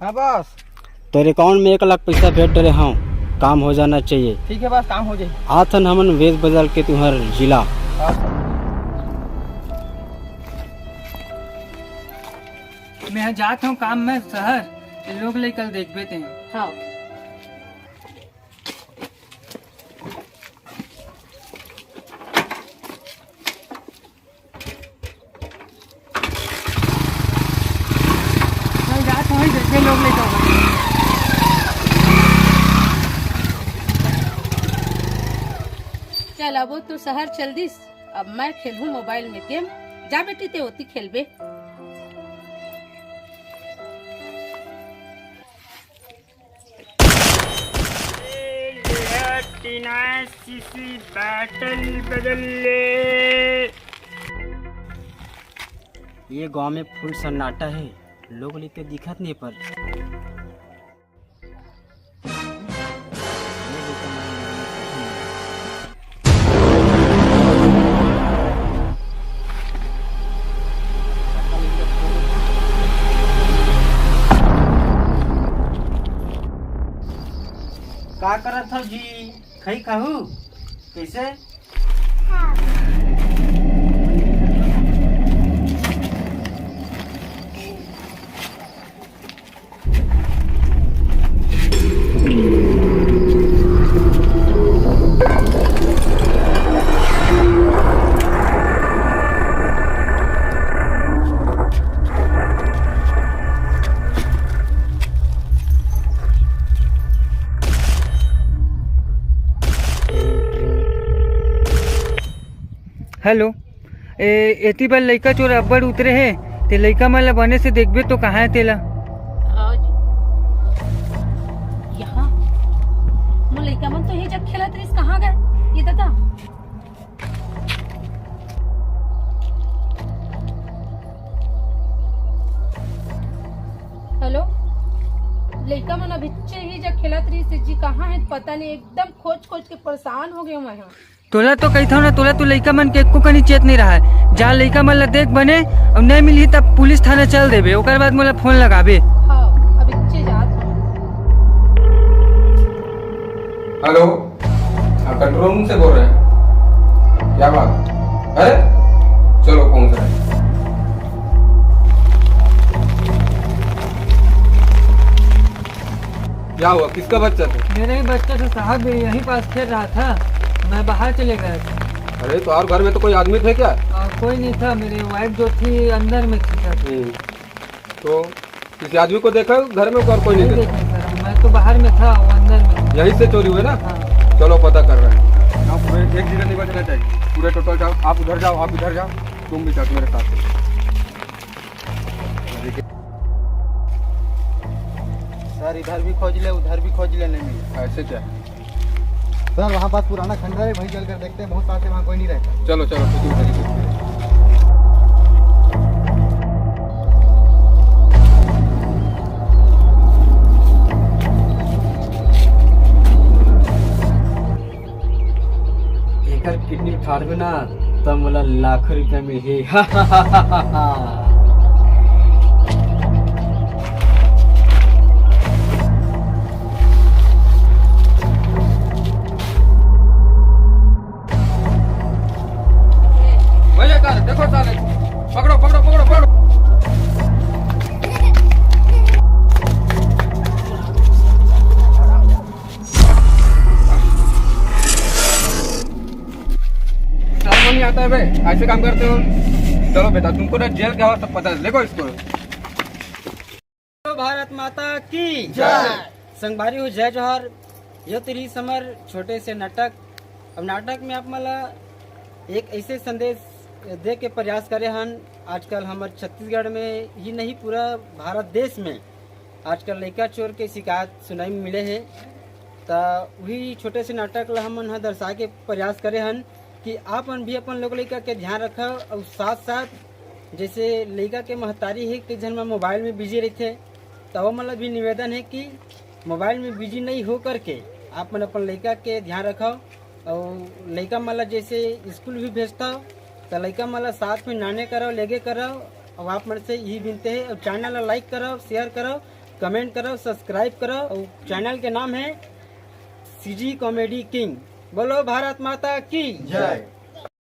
हाँ बॉस। तेरे अकाउंट में 1 लाख पैसा भेज रहे हूँ, काम हो जाना चाहिए। ठीक है बॉस, काम हो जाए। आथन हमन वेश बदल के तुम्हार जिला। मैं जाता हूँ काम में शहर, लोग ले कल देख बेते हैं। हाँ मैं जाता हूँ, देखे लोग ले जाओ। चल अब तू शहर चल दिस, अब मैं खेलूं मोबाइल में गेम। जा बेटी ते होती खेलबे। बैटल बदल ले। ये गांव में फुल सन्नाटा है, लोग लिखते दिखत नहीं पर। का करत हो जी? खई कहू कैसे? हेलो, एती बार लइका चोर अब्बड़ उतरे है, ते लइका मन ला बने से देखबे तो कहाँ है तेला? यहाँ मो लइका मन तो हे जब खेलत रहिस, कहाँ गए ये दादा? हेलो, लइका मन अभी ही जब खेलत रहिस जी, कहाँ है पता नहीं। एकदम खोज खोज के परेशान हो गए मैं यहाँ। तोला तो कही था ना, तोला तो लइका मन के एको कनी चेत नहीं रहा है। जा लइका मन ला देख बने और नहीं मिली तब पुलिस थाना चल देबे, ओकर बाद मोला फोन लगाबे। हाँ अभी जात हूँ। हेलो, आप कंट्रोल रूम से बोल रहे हैं? क्या बात? अरे चलो पहुंच रहे हैं। क्या हुआ, किसका बच्चा था? मेरा ही बच्चा था साहब, यहीं पास खेल रहा था, मैं बाहर चले गया था। अरे तो और घर में तो कोई आदमी थे क्या? कोई नहीं था, मेरी वाइफ जो थी अंदर में थी। तो किसी आदमी को देखा घर में और कोई नहीं नहीं देखा? देखा सर, मैं तो बाहर में था, वो अंदर में। यहीं से चोरी हुए ना? हाँ। चलो पता कर रहे हैं। आप पूरे एक जगह नहीं बचना चाहिए, पूरे टोटल जाओ, आप उधर जाओ, आप इधर जाओ, तुम भी जाओ मेरे साथ। सर इधर भी खोज ले, उधर भी खोज ले, नहीं मिले। ऐसे क्या है? सर वहाँ पास पुराना खंडर है, वहीं चल कर देखते हैं, बहुत साल से वहाँ कोई नहीं रहता। चलो चलो तो तुम देखते हैं। एकर किडनी फाड़बे ना तब मोला लाखों रुपया मिली। देखो साले, पकड़ो पकड़ो पकड़ो पकड़ो। शर्म नहीं आता है बे, ऐसे काम करते हो? चलो बेटा, तुमको ना जेल क्या हो सब पता है, देखो इसको। भारत माता की जय। संगवारी हो जय जोहर। यो तेरी समर छोटे से नाटक। अब नाटक में आप मला एक ऐसे संदेश दे के प्रयास करे हन। आजकल हमारे छत्तीसगढ़ में ही नहीं, पूरा भारत देश में आजकल लइका चोर के शिकायत सुनाई में मिले हैं। तो वही छोटे से नाटक ला हमन हा दर्शा के प्रयास करे हन कि आपन भी अपन लोग लइका के ध्यान रखा, और साथ साथ जैसे लइका के महतारी है कि जन में मोबाइल में बिजी रहते, तो मतलब भी निवेदन है कि मोबाइल में बिजी नहीं हो करके आप अपन लइका के ध्यान रखो। और लइका मतलब जैसे स्कूल भी भेजता हो तो लइका मतलब साथ में नाने करो, लेगे करो। और आप मन से यही विनते है, और चैनल लाइक करो, शेयर करो, कमेंट करो, सब्सक्राइब करो। और चैनल के नाम है सीजी कॉमेडी किंग। बोलो भारत माता की जय।